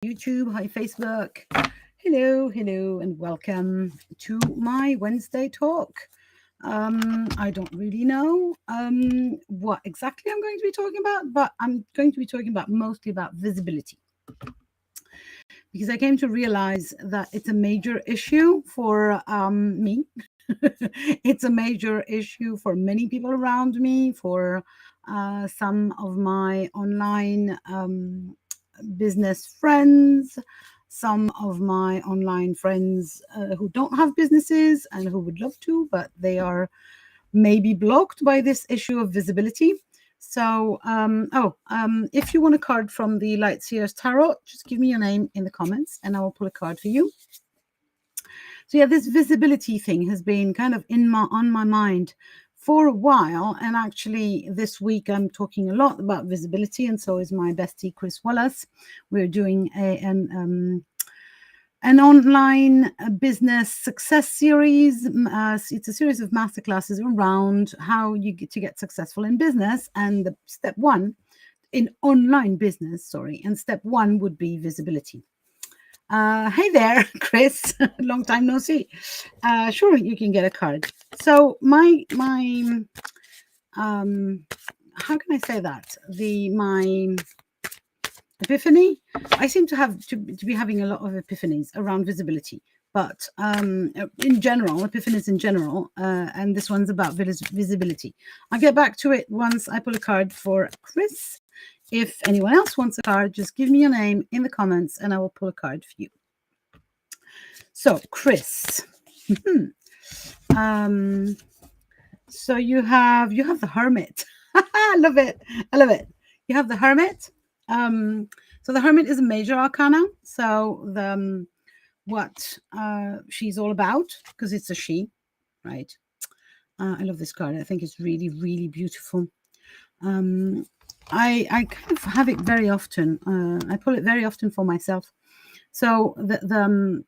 YouTube, hi Facebook. Hello, and welcome to my Wednesday talk. I don't really know what exactly I'm going to be talking about, but I'm going to be talking about mostly about visibility because I came to realize that it's a major issue for me. It's a major issue for many people around me, for some of my online business friends, some of my online friends who don't have businesses and who would love to, but they are maybe blocked by this issue of visibility. So, if you want a card from the Light Seers Tarot, just give me your name in the comments and I will pull a card for you. So yeah, this visibility thing has been kind of on my mind for a while, and actually this week I'm talking a lot about visibility, and so is my bestie Chris Wallace. We're doing an online business success series. It's a series of masterclasses around how you get successful in business, and the step one in online business, and step one would be visibility. Hey there, Chris. Long time no see. Sure, you can get a card. So my how can I say that? My epiphany. I seem to be having a lot of epiphanies around visibility, but in general, epiphanies in general, and this one's about visibility. I'll get back to it once I pull a card for Chris. If anyone else wants a card, just give me your name in the comments and I will pull a card for you. So, Chris. So you have the Hermit. I love it. You have the Hermit. So the Hermit is a major arcana. So what she's all about, because it's a she, right? I love this card. I think it's really, really beautiful. I kind of have it very often. I pull it very often for myself. So the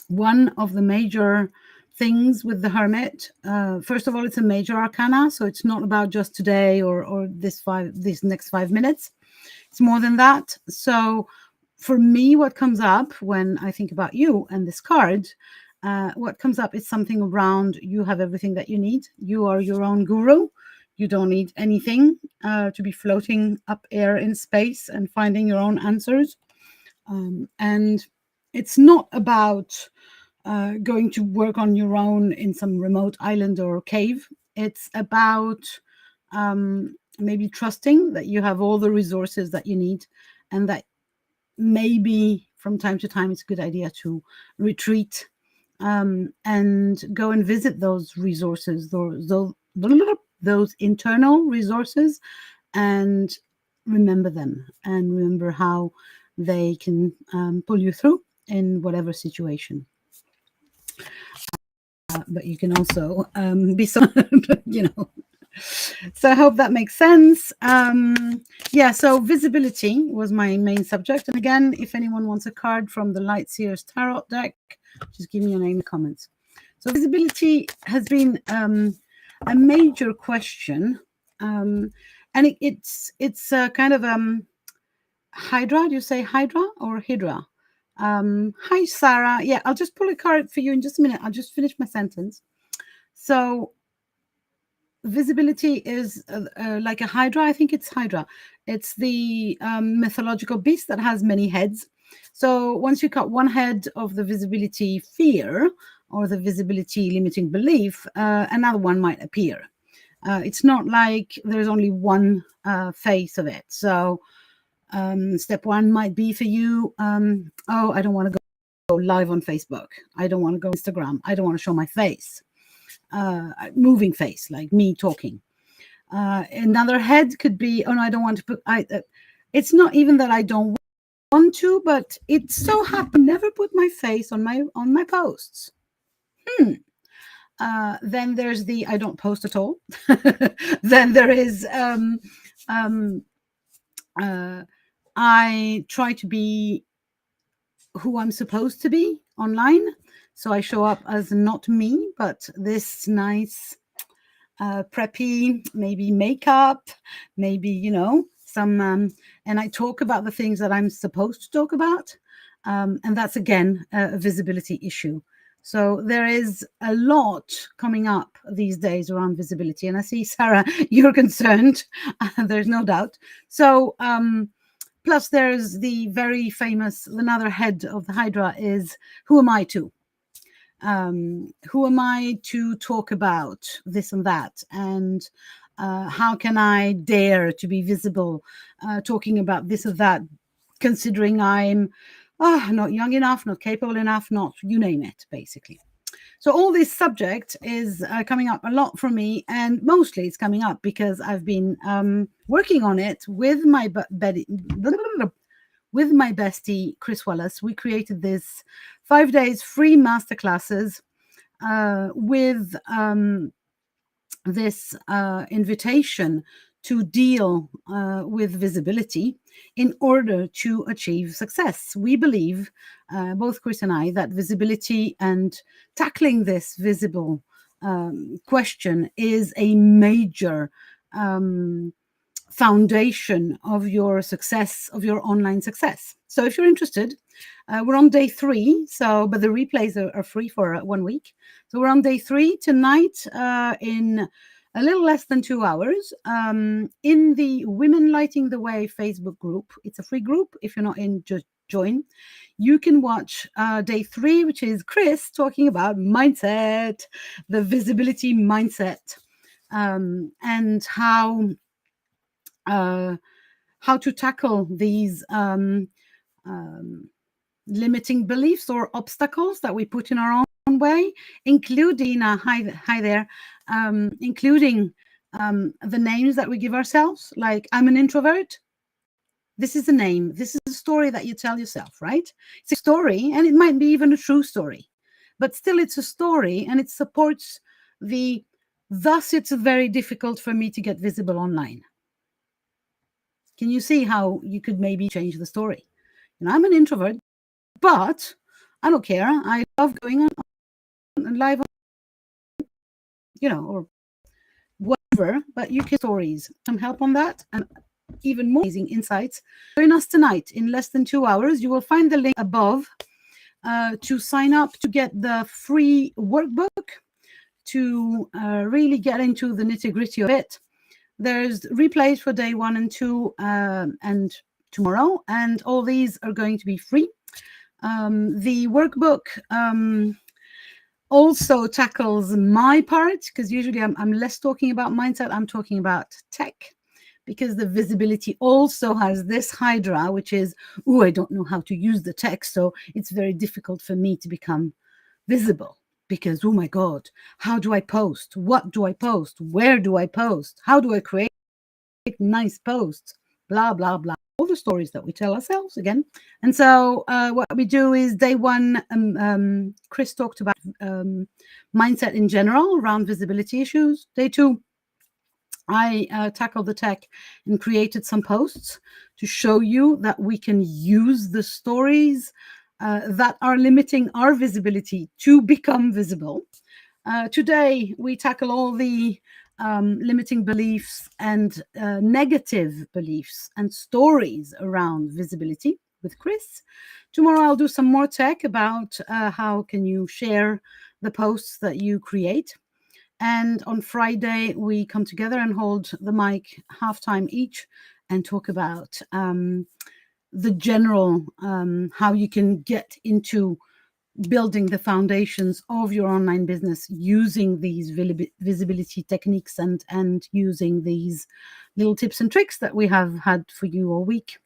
one of the major things with the Hermit, first of all, it's a major arcana, so it's not about just today or these next 5 minutes. It's more than that. So for me, what comes up when I think about you and this card, what comes up is something around you have everything that you need. You are your own guru. You don't need anything to be floating up air in space and finding your own answers. And it's not about going to work on your own in some remote island or cave. It's about maybe trusting that you have all the resources that you need, and that maybe from time to time it's a good idea to retreat and go and visit those resources, those internal resources, and remember them and remember how they can pull you through in whatever situation. But you can also be so, So I hope that makes sense. So visibility was my main subject. And again, if anyone wants a card from the Light Seers Tarot deck, just give me your name in the comments. So visibility has been a major question. And it's kind of Hydra. Do you say Hydra or Hydra? Hi, Sarah. Yeah, I'll just pull a card for you in just a minute. I'll just finish my sentence. So visibility is like a Hydra. I think it's Hydra. It's the mythological beast that has many heads. So once you cut one head of the visibility fear or the visibility limiting belief, another one might appear. It's not like there's only one face of it. So step one might be for you, I don't want to go live on Facebook. I don't want to go Instagram. I don't want to show my face, moving face, like me talking. Another head could be, oh no, I don't want to put, it's not even that I don't want to, but it so happened never put my face on my posts. Then there's the I don't post at all. Then there is I try to be who I'm supposed to be online. So I show up as not me, but this nice, preppy, maybe makeup, maybe, some, and I talk about the things that I'm supposed to talk about. And that's, again, a visibility issue. So there is a lot coming up these days around visibility. And I see, Sarah, you're concerned. There's no doubt. So plus there's the very famous, another head of the Hydra is, who am I to? Who am I to talk about this and that? And how can I dare to be visible talking about this or that, considering I'm not young enough, not capable enough, not, you name it, basically. So all this subject is coming up a lot for me, and mostly it's coming up because I've been working on it with my bestie, Chris Wallace. We created this 5 days free masterclasses with this invitation to deal with visibility in order to achieve success. We believe, both Chris and I, that visibility and tackling this visible question is a major foundation of your success, of your online success. So if you're interested, we're on day 3, but the replays are free for 1 week. So we're on day 3 tonight in a little less than 2 hours in the Women Lighting the Way Facebook group. It's a free group. If you're not in, just join. You can watch day 3, which is Chris talking about mindset, the visibility mindset, and how to tackle these limiting beliefs or obstacles that we put in our own way, including hi there, including the names that we give ourselves, like I'm an introvert. This is a name. This is a story that you tell yourself, right? It's a story, and it might be even a true story, but still it's a story, and it supports thus it's very difficult for me to get visible online. Can you see how you could maybe change the story? I'm an introvert, but I don't care. I love going on live, or whatever, but you can stories, some help on that, and even more amazing insights. Join us tonight in less than 2 hours. You will find the link above to sign up to get the free workbook to really get into the nitty-gritty of it. There's replays for day 1 and 2 and tomorrow, and all these are going to be free. The workbook also tackles my part, because usually I'm less talking about mindset, I'm talking about tech, because the visibility also has this Hydra, which is, I don't know how to use the tech, so it's very difficult for me to become visible. Because, oh my God, how do I post? What do I post? Where do I post? How do I create nice posts? Blah, blah, blah. All the stories that we tell ourselves again. And so what we do is day 1, Chris talked about mindset in general around visibility issues. Day 2, I tackled the tech and created some posts to show you that we can use the stories that are limiting our visibility to become visible. Today, we tackle all the limiting beliefs and negative beliefs and stories around visibility with Chris. Tomorrow, I'll do some more tech about how can you share the posts that you create. And on Friday, we come together and hold the mic halftime each and talk about the general, how you can get into building the foundations of your online business using these visibility techniques and using these little tips and tricks that we have had for you all week.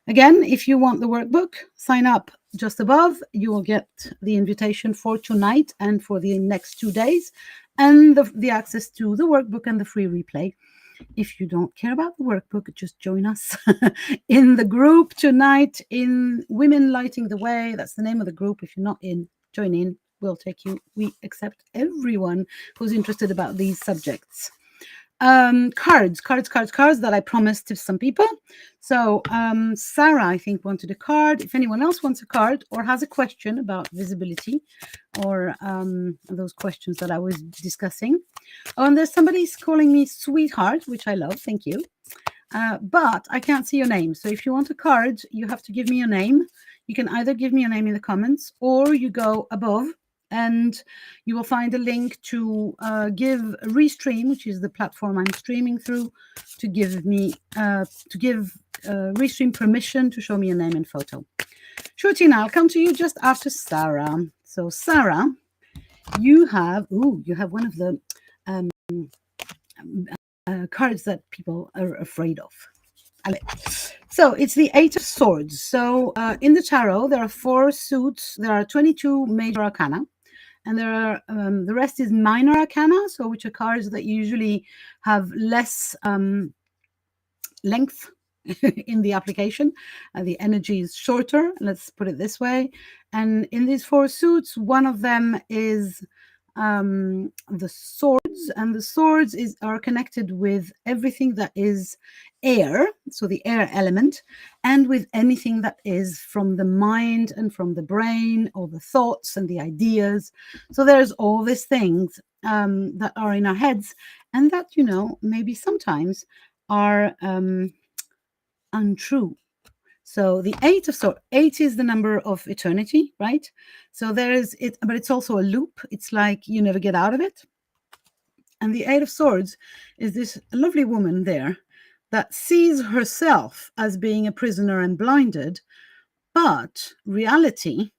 Again, if you want the workbook, sign up just above. You will get the invitation for tonight and for the next 2 days, and the access to the workbook and the free replay. If you don't care about the workbook, just join us in the group tonight in Women Lighting the Way. That's the name of the group. If you're not in, join in. We'll take you. We accept everyone who's interested about these subjects. Cards that I promised to some people. So Sarah, I think, wanted a card. If anyone else wants a card or has a question about visibility or those questions that I was discussing. Oh, and there's somebody's calling me sweetheart, which I love. Thank you. but I can't see your name. So if you want a card, you have to give me your name. You can either give me your name in the comments, or you go above and you will find a link to give Restream, which is the platform I'm streaming through, to give me Restream permission to show me a name and photo. Sure, Tina, I'll come to you just after Sarah. So Sarah, you have one of the cards that people are afraid of. So it's the Eight of Swords. So in the tarot, there are 4 suits. There are 22 major arcana, and there are the rest is minor arcana, so which are cards that usually have less length in the application. The energy is shorter, let's put it this way. And in these 4 suits, one of them is the swords, and the swords are connected with everything that is air, so the air element, and with anything that is from the mind and from the brain, or the thoughts and the ideas. So there's all these things that are in our heads, and that, maybe sometimes are untrue. So the 8 of Swords, 8 is the number of eternity, right? So there is it, but it's also a loop. It's like you never get out of it. And the 8 of Swords is this lovely woman there that sees herself as being a prisoner and blinded, but reality,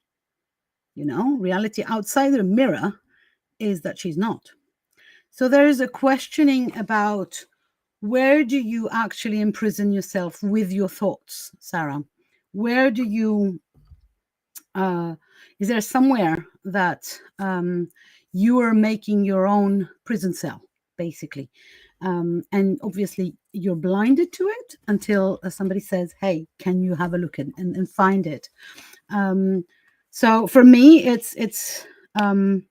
reality outside the mirror is that she's not. So there is a questioning about, where do you actually imprison yourself with your thoughts, Sarah? Where do you, is there somewhere that you are making your own prison cell, basically? And obviously you're blinded to it until somebody says, hey, can you have a look and find it? So for me, it's kind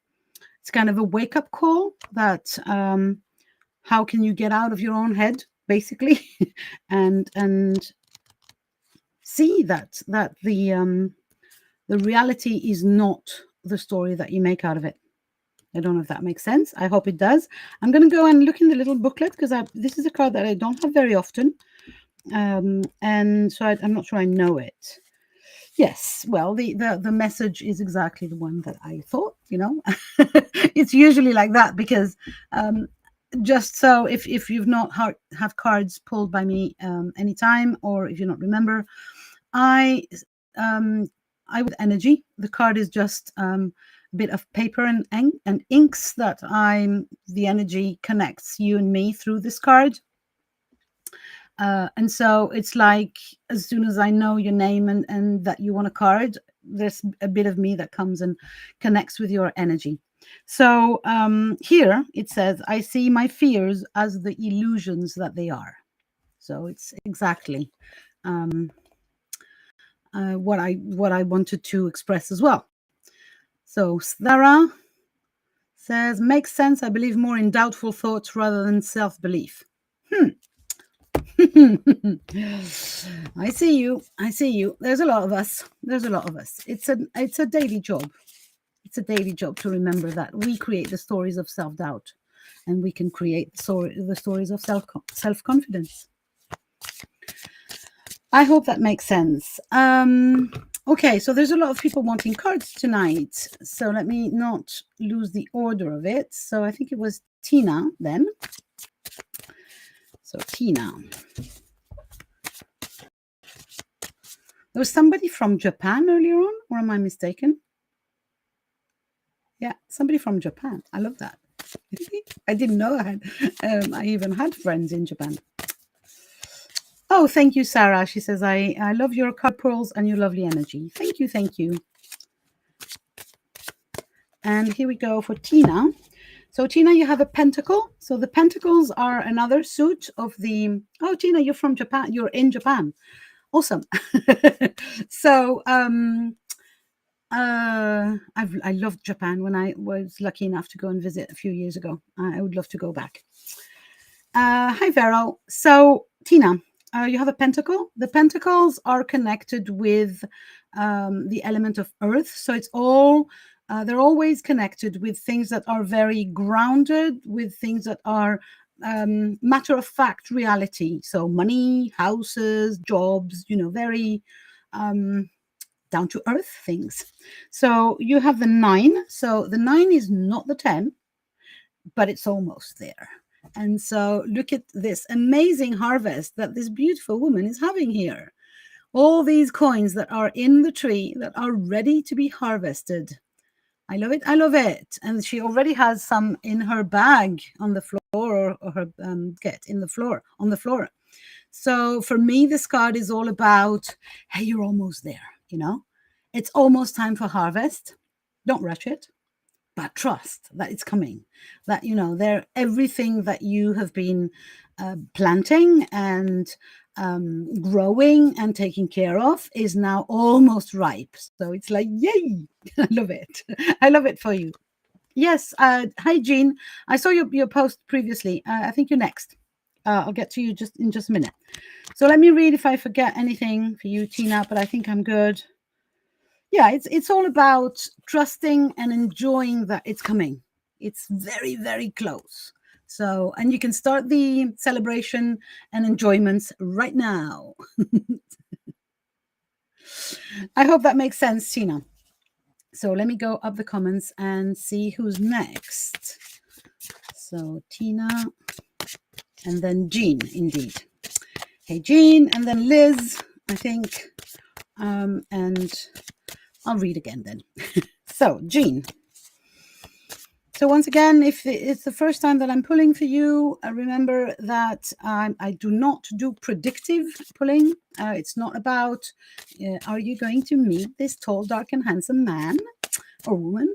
of a wake-up call that how can you get out of your own head, basically, and see that the reality is not the story that you make out of it. I don't know if that makes sense. I hope it does. I'm going to go and look in the little booklet, because this is a card that I don't have very often, and so I'm not sure I know it. Yes, well, the message is exactly the one that I thought. It's usually like that, because just so if you've not have cards pulled by me anytime, or if you don't remember, I with energy, the card is just a bit of paper and inks that the energy connects you and me through this card. And so it's like, as soon as I know your name and that you want a card, there's a bit of me that comes and connects with your energy. So here it says, I see my fears as the illusions that they are. So it's exactly what I wanted to express as well. So Sarah says, makes sense. I believe more in doubtful thoughts rather than self-belief. I see you. There's a lot of us. It's a daily job. It's a daily job to remember that we create the stories of self-doubt, and we can create the stories of self-confidence. I hope that makes sense. Okay, so there's a lot of people wanting cards tonight, so let me not lose the order of it. So I think it was Tina then. So Tina. There was somebody from Japan earlier on, or am I mistaken? Yeah, somebody from Japan. I love that. I didn't know I even had friends in Japan. Oh, thank you, Sarah. She says, I love your card pearls and your lovely energy. Thank you. And here we go for Tina. So Tina, you have a pentacle. So the pentacles are another suit of the... Oh, Tina, you're from Japan. You're in Japan. Awesome. So I loved Japan when I was lucky enough to go and visit a few years ago. I would love to go back. Hi, Vero. So Tina, you have a pentacle. The pentacles are connected with the element of earth. So it's all... they're always connected with things that are very grounded, with things that are matter of fact reality. So money, houses, jobs, very down to earth things. So you have the 9. So the 9 is not the 10, but it's almost there. And so look at this amazing harvest that this beautiful woman is having here. All these coins that are in the tree that are ready to be harvested. I love it. I love it. And she already has some in her bag on the floor, or her on the floor. So for me, this card is all about, hey, you're almost there. It's almost time for harvest. Don't rush it, but trust that it's coming. That everything that you have been planting and growing and taking care of is now almost ripe. So it's like, yay! I love it. I love it for you. Yes. Hi, Jean. I saw your post previously. I think you're next. I'll get to you in just a minute. So let me read if I forget anything for you, Tina, but I think I'm good. Yeah, it's all about trusting and enjoying that it's coming. It's very, very close. So, and you can start the celebration and enjoyments right now. I hope that makes sense, Tina. So let me go up the comments and see who's next. So Tina, and then Jean, indeed. Hey, Jean, and then Liz, I think. And I'll read again then. So, Jean. So once again, if it's the first time that I'm pulling for you, remember that I do not do predictive pulling. It's not about, are you going to meet this tall, dark, and handsome man or woman?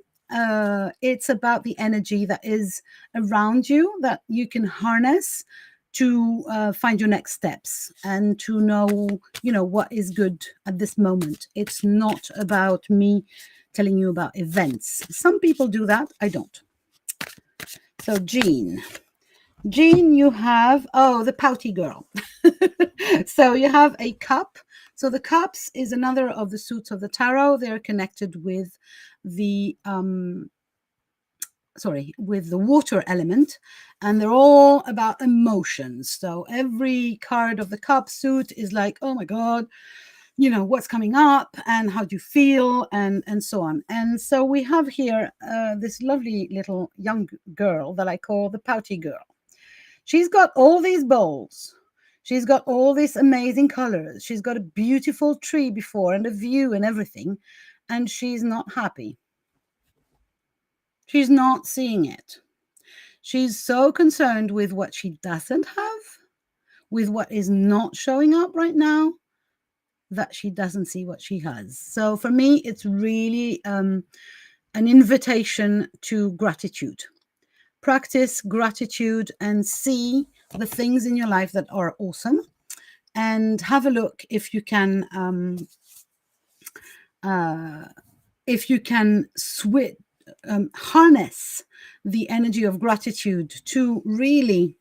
It's about the energy that is around you that you can harness to find your next steps and to know, what is good at this moment. It's not about me telling you about events. Some people do that. I don't. So Jean, you have, the pouty girl. So you have a cup. So the cups is another of the suits of the tarot. They're connected with the with the water element, and they're all about emotions. So every card of the cup suit is like, oh my God, what's coming up and how do you feel and so on. And so we have here this lovely little young girl that I call the pouty girl. She's got all these bowls. She's got all these amazing colors. She's got a beautiful tree before and a view and everything. And she's not happy. She's not seeing it. She's so concerned with what she doesn't have, with what is not showing up right now, that she doesn't see what she has. So for me, it's really an invitation to gratitude. Practice gratitude and see the things in your life that are awesome, and have a look if you can harness the energy of gratitude to really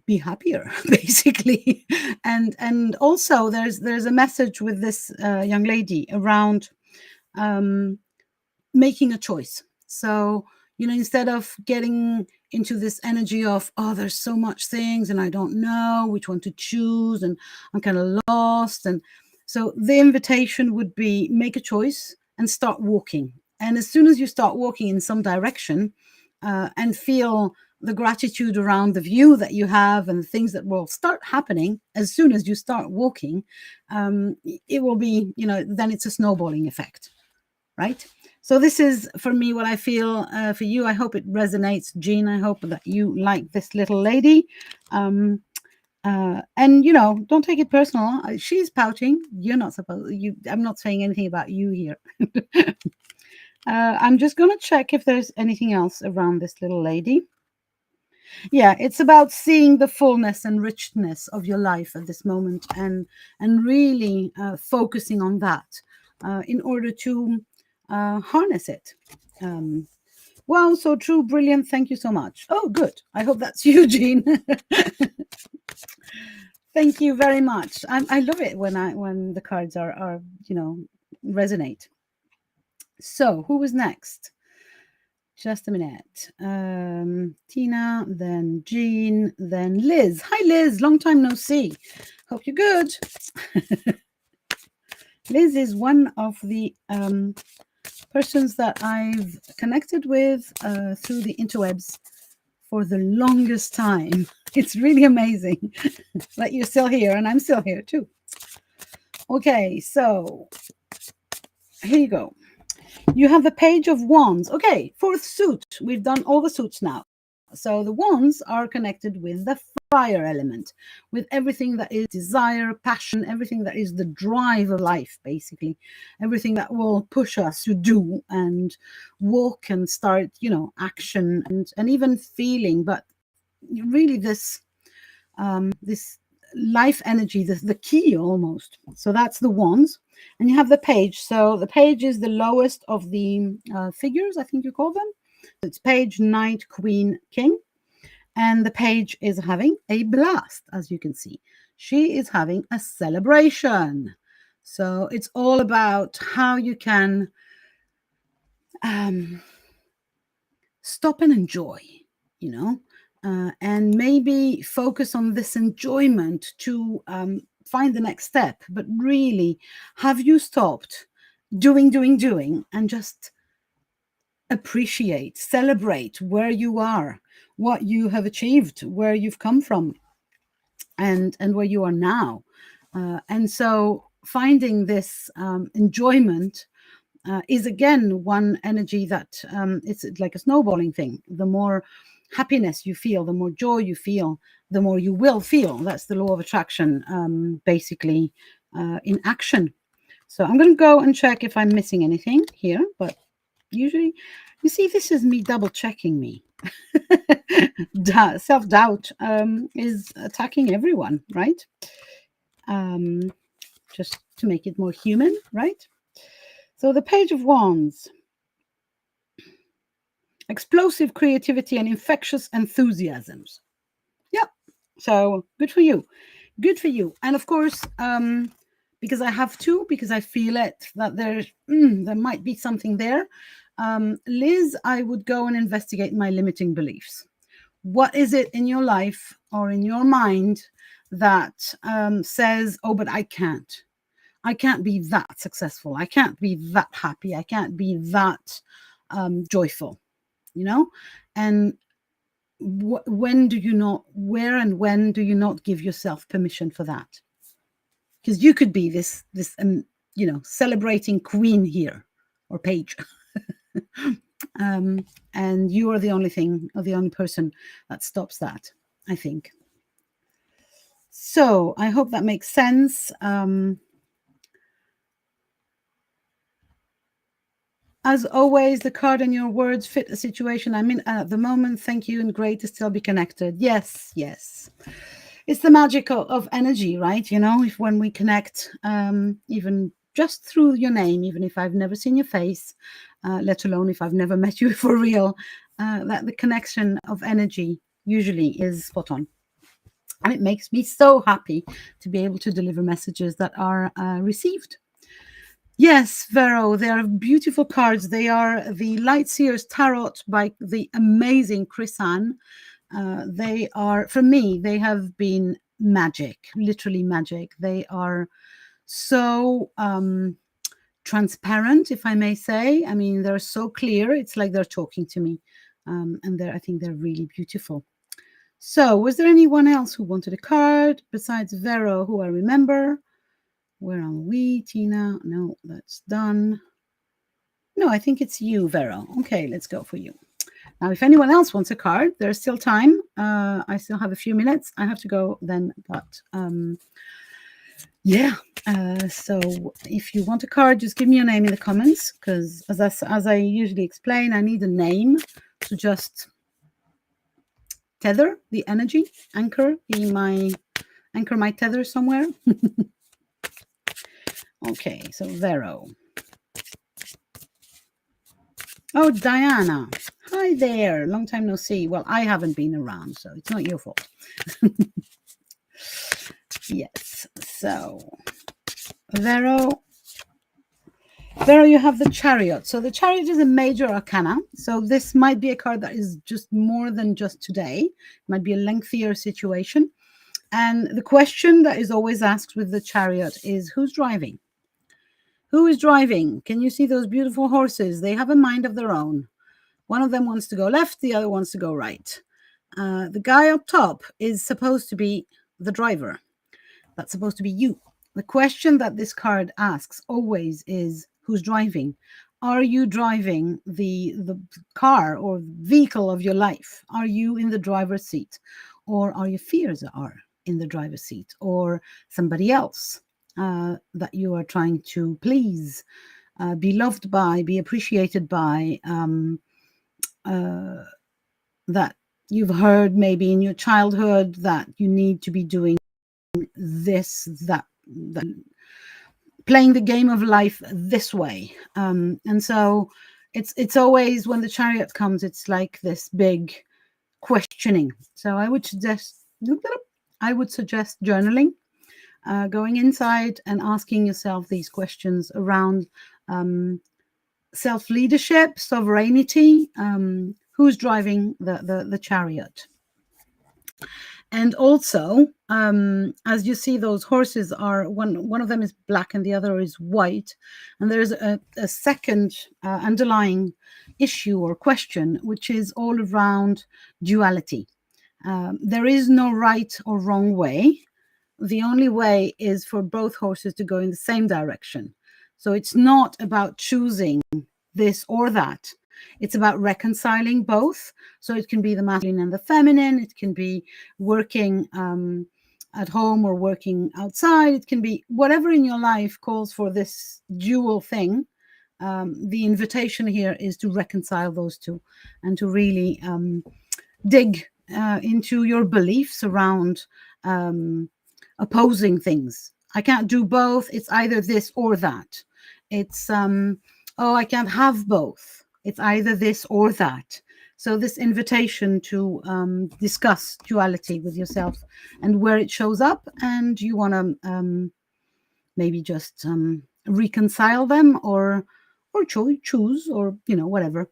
be happier, basically. And also there's a message with this young lady around making a choice. So instead of getting into this energy of, oh, there's so much things and I don't know which one to choose and I'm kind of lost, and so the invitation would be, make a choice and start walking. And as soon as you start walking in some direction and feel the gratitude around the view that you have and the things that will start happening as soon as you start walking, it will be, then it's a snowballing effect, right? So this is, for me, what I feel for you. I hope it resonates, Jean. I hope that you like this little lady. And, don't take it personal. She's pouting. You're not supposed. I'm not saying anything about you here. I'm just going to check if there's anything else around this little lady. Yeah, it's about seeing the fullness and richness of your life at this moment, and really focusing on that in order to harness it. Wow, so true, brilliant. Thank you so much. Oh, good. I hope that's you, Jean. Thank you very much. I love it when the cards are resonate. So who was next? Just a minute. Tina, then Jean, then Liz. Hi, Liz. Long time no see. Hope you're good. Liz is one of the persons that I've connected with through the interwebs for the longest time. It's really amazing that you're still here, and I'm still here too. Okay, so here you go. You have the Page of Wands. Okay, fourth suit. We've done all the suits now. So the wands are connected with the fire element, with everything that is desire, passion, everything that is the drive of life, basically. Everything that will push us to do and walk and start, action and even feeling. But really this life energy, the key almost. So that's the wands. And you have the page. So the page is the lowest of the figures, I think you call them. It's page, knight, queen, king. And the page is having a blast, as you can see. She is having a celebration. So it's all about how you can stop and enjoy, and maybe focus on this enjoyment to find the next step. But really, have you stopped doing, and just appreciate, celebrate where you are, what you have achieved, where you've come from, and where you are now. And so finding this enjoyment is again one energy that it's like a snowballing thing. The more happiness you feel, the more joy you feel, the more you will feel. That's the law of attraction, basically, in action. So I'm going to go and check if I'm missing anything here, but usually, you see, this is me double checking me. Self-doubt is attacking everyone, right? Just to make it more human, right? So the Page of Wands. Explosive creativity and infectious enthusiasms. Yep. So good for you. Good for you. And of course, because I have to, because I feel it, that there might be something there. Liz, I would go and investigate my limiting beliefs. What is it in your life or in your mind that says, oh, but I can't be that successful. I can't be that happy. I can't be that joyful, and when do you not, where and when do you not give yourself permission for that? Because you could be this celebrating queen here, or page. And you are the only thing, or the only person that stops that, I think. So I hope that makes sense. As always, the card and your words fit the situation I'm in at the moment. Thank you, and great to still be connected. Yes. It's the magic of energy, right? If when we connect, even just through your name, even if I've never seen your face, let alone if I've never met you for real, that the connection of energy usually is spot on. And it makes me so happy to be able to deliver messages that are received. Yes, Vero, they are beautiful cards. They are the Lightseers Tarot by the amazing Chris Ann. They are, for me, they have been magic, literally magic. They are so transparent, if I may say. I mean, they're so clear. It's like they're talking to me. And I think they're really beautiful. So was there anyone else who wanted a card besides Vero, who I remember? Where are we, Tina? No, that's done. No, I think it's you, Vero. Okay, let's go for you. Now, if anyone else wants a card, there's still time. I still have a few minutes. I have to go then, but yeah. So if you want a card, just give me your name in the comments, because as I usually explain, I need a name to just tether the energy, anchor my tether somewhere. Okay, so Vero. Oh, Diana. Hi there. Long time no see. Well, I haven't been around, so it's not your fault. Yes. So, Vero, There you have the Chariot. So the Chariot is a major arcana. So this might be a card that is just more than just today. It might be a lengthier situation. And the question that is always asked with the Chariot is, who's driving? Who is driving? Can you see those beautiful horses? They have a mind of their own. One of them wants to go left, the other wants to go right. The guy up top is supposed to be the driver. That's supposed to be you. The question that this card asks always is, who's driving? Are you driving the car or vehicle of your life? Are you in the driver's seat? Or are your fears are in the driver's seat? Or somebody else that you are trying to please, be loved by, be appreciated by, that you've heard maybe in your childhood that you need to be doing this, that playing the game of life this way. And so it's always, when the Chariot comes, it's like this big questioning. So I would suggest journaling, going inside and asking yourself these questions around self-leadership, sovereignty, who's driving the Chariot. And also, as you see, those horses are, one of them is black and the other is white. And there's a second underlying issue or question, which is all around duality. There is no right or wrong way. The only way is for both horses to go in the same direction. So it's not about choosing this or that. It's about reconciling both. So it can be the masculine and the feminine. It can be working at home or working outside. It can be whatever in your life calls for this dual thing. The invitation here is to reconcile those two and to really dig into your beliefs around opposing things. I can't do both. It's either this or that. It's, I can't have both. It's either this or that. So this invitation to discuss duality with yourself and where it shows up, and you want to maybe just reconcile them or choose or whatever.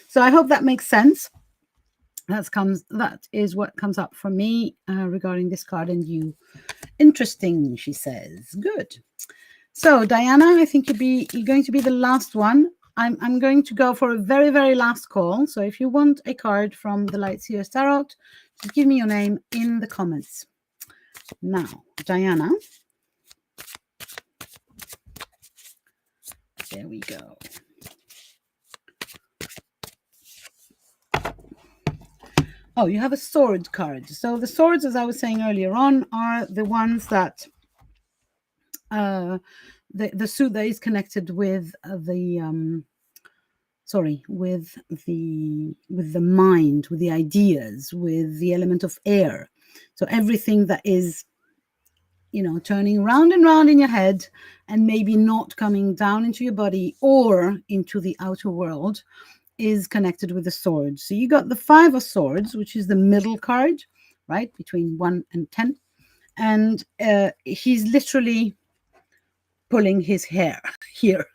So I hope that makes sense. That is what comes up for me regarding this card and you. Interesting, she says. Good. So Diana, I think you're going to be the last one. I'm going to go for a very, very last call. So if you want a card from the Light Seers Tarot, just give me your name in the comments. Now, Diana. There we go. Oh, you have a sword card. So the swords, as I was saying earlier on, are the ones that the suit that is connected with the mind, with the ideas, with the element of air. So everything that is turning round and round in your head and maybe not coming down into your body or into the outer world is connected with the swords. So you got the 5 of Swords, which is the middle card, right, between 1 and 10. And he's literally pulling his hair here.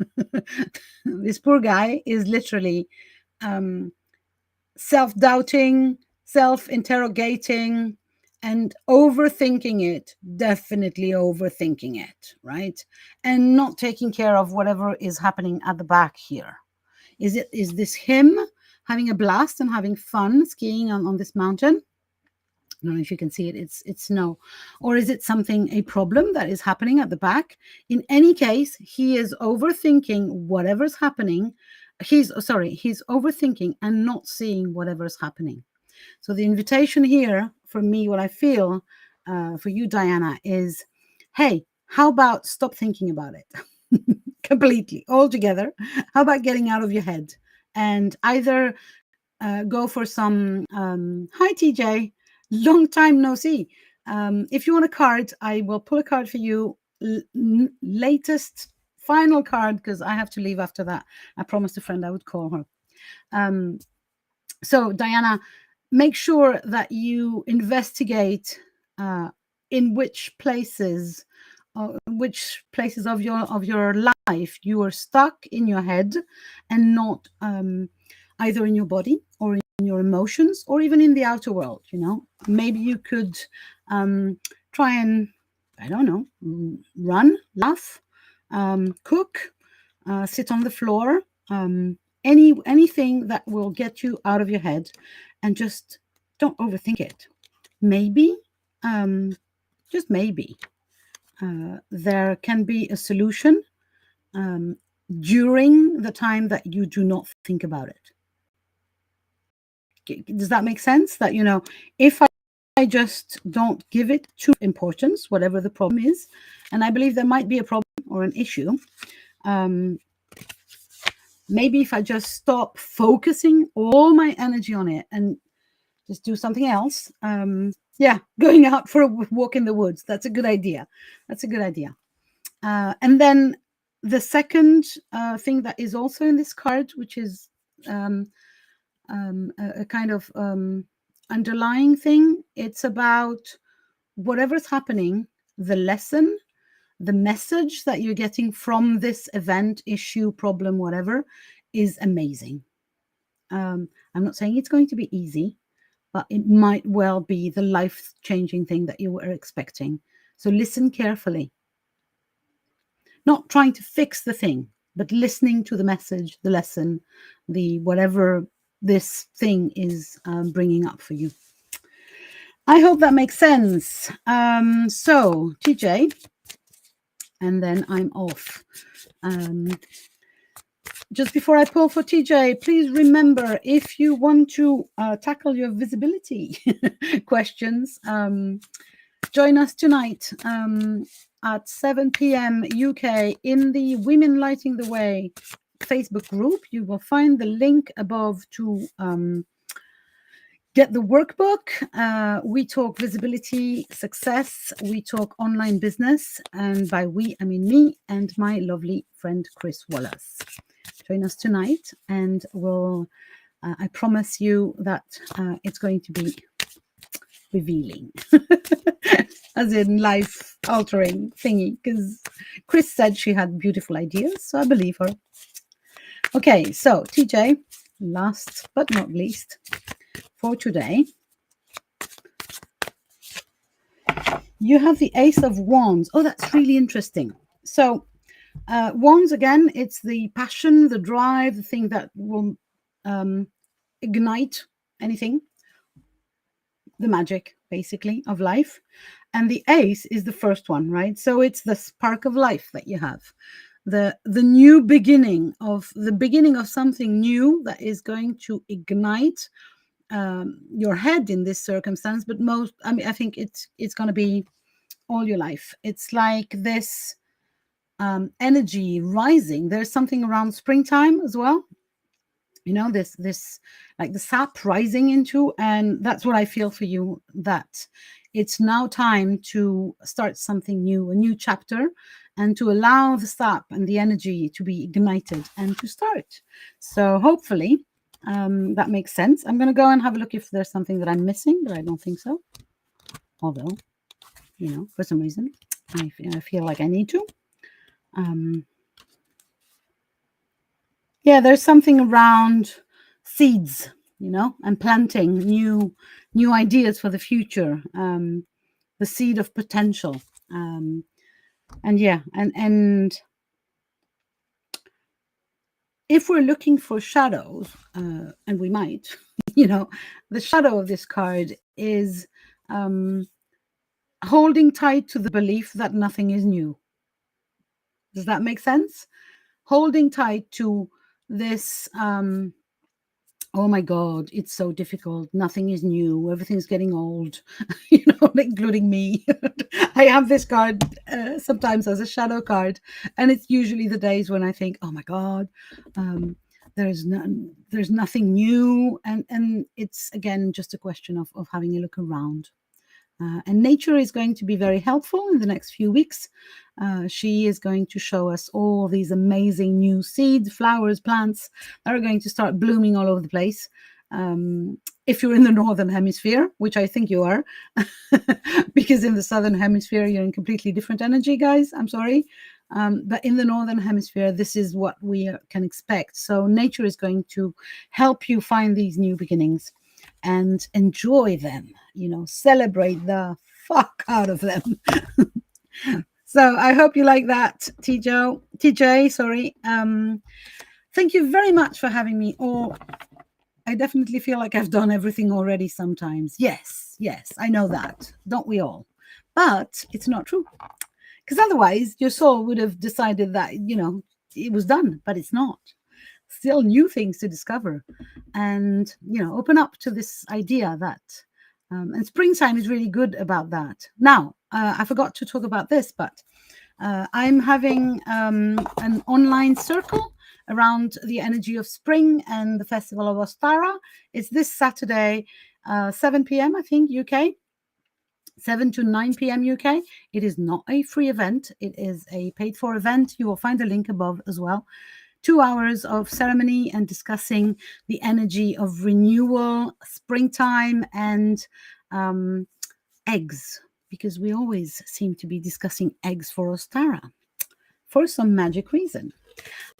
This poor guy is literally self-doubting, self-interrogating, and overthinking it, definitely overthinking it, right? And not taking care of whatever is happening at the back here. Is this him having a blast and having fun skiing on this mountain? I don't know if you can see it. It's snow. Or is it a problem that is happening at the back? In any case, he is overthinking whatever's happening. He's overthinking and not seeing whatever's happening. So the invitation here for me, what I feel for you, Diana, is, hey, how about stop thinking about it completely, altogether? How about getting out of your head and either go for some, hi, TJ, long time no see. If you want a card, I will pull a card for you. Latest final card, because I have to leave after that. I promised a friend I would call her. So Diana, make sure that you investigate in which places of your life life you are stuck in your head and not either in your body or in your emotions or even in the outer world. Maybe you could try and, I don't know, run, laugh, cook, sit on the floor, anything that will get you out of your head, and just don't overthink it. Maybe, just maybe, there can be a solution during the time that you do not think about it. Does that make sense? That, if I just don't give it too importance, whatever the problem is, and I believe there might be a problem or an issue, maybe if I just stop focusing all my energy on it and just do something else, going out for a walk in the woods, that's a good idea. And then the second thing that is also in this card, which is a kind of underlying thing, it's about whatever's happening, the lesson, the message that you're getting from this event, issue, problem, whatever, is amazing. I'm not saying it's going to be easy, but it might well be the life-changing thing that you were expecting. So listen carefully. Not trying to fix the thing, but listening to the message, the lesson, the whatever this thing is bringing up for you. I hope that makes sense. So, TJ, and then I'm off. Just before I pull for TJ, please remember, if you want to tackle your visibility questions, join us tonight at 7 p.m. UK in the Women Lighting the Way Facebook group. You will find the link above to get the workbook. We talk visibility, success. We talk online business. And by we, I mean me and my lovely friend, Chris Wallace. Join us tonight, and we'll, I promise you that it's going to be revealing, as in life-altering thingy, because Chris said she had beautiful ideas, so I believe her. Okay, so TJ, last but not least, for today, you have the Ace of Wands. Oh, that's really interesting. So, wands, again, it's the passion, the drive, the thing that will ignite anything, the magic, basically, of life. And the ace is the first one, right? So it's the spark of life that you have, the new beginning of something new that is going to ignite your head in this circumstance. But I think it's going to be all your life. It's like this energy rising. There's something around springtime as well, this like the sap rising into, and that's what I feel for you, that it's now time to start something new, a new chapter, and to allow the sap and the energy to be ignited and to start. So hopefully that makes sense. I'm going to go and have a look if there's something that I'm missing, but I don't think so, although for some reason I feel like I need to. Yeah, there's something around seeds, and planting new ideas for the future, the seed of potential. And if we're looking for shadows, and we might, the shadow of this card is holding tight to the belief that nothing is new. Does that make sense? Holding tight to this, oh my God, it's so difficult. Nothing is new. Everything's getting old, including me. I have this card sometimes as a shadow card, and it's usually the days when I think, oh my God, there's nothing new. And it's, again, just a question of having a look around. And nature is going to be very helpful in the next few weeks. She is going to show us all these amazing new seeds, flowers, plants that are going to start blooming all over the place. If you're in the Northern Hemisphere, which I think you are, because in the Southern Hemisphere, you're in completely different energy, guys. I'm sorry. But in the Northern Hemisphere, this is what we can expect. So nature is going to help you find these new beginnings and enjoy them, celebrate the fuck out of them. So I hope you like that, TJ, sorry. Thank you very much for having me. Or I definitely feel like I've done everything already sometimes. Yes, I know that. Don't we all? But it's not true. Because otherwise, your soul would have decided that, it was done, but it's not. Still new things to discover and, open up to this idea that, and springtime is really good about that. Now, I forgot to talk about this, but I'm having an online circle around the energy of spring and the Festival of Ostara. It's this Saturday, 7 p.m., I think, UK. 7 to 9 p.m. UK. It is not a free event. It is a paid for event. You will find a link above as well. 2 hours of ceremony and discussing the energy of renewal, springtime, and eggs, because we always seem to be discussing eggs for Ostara for some magic reason.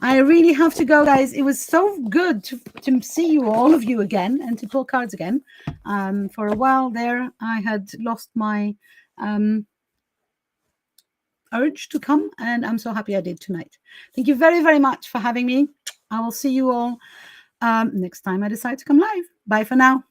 I really have to go, guys. It was so good to see you, all of you again, and to pull cards again. For a while there, I had lost my urge to come, and I'm so happy I did tonight. Thank you very, very much for having me. I will see you all next time I decide to come live. Bye for now.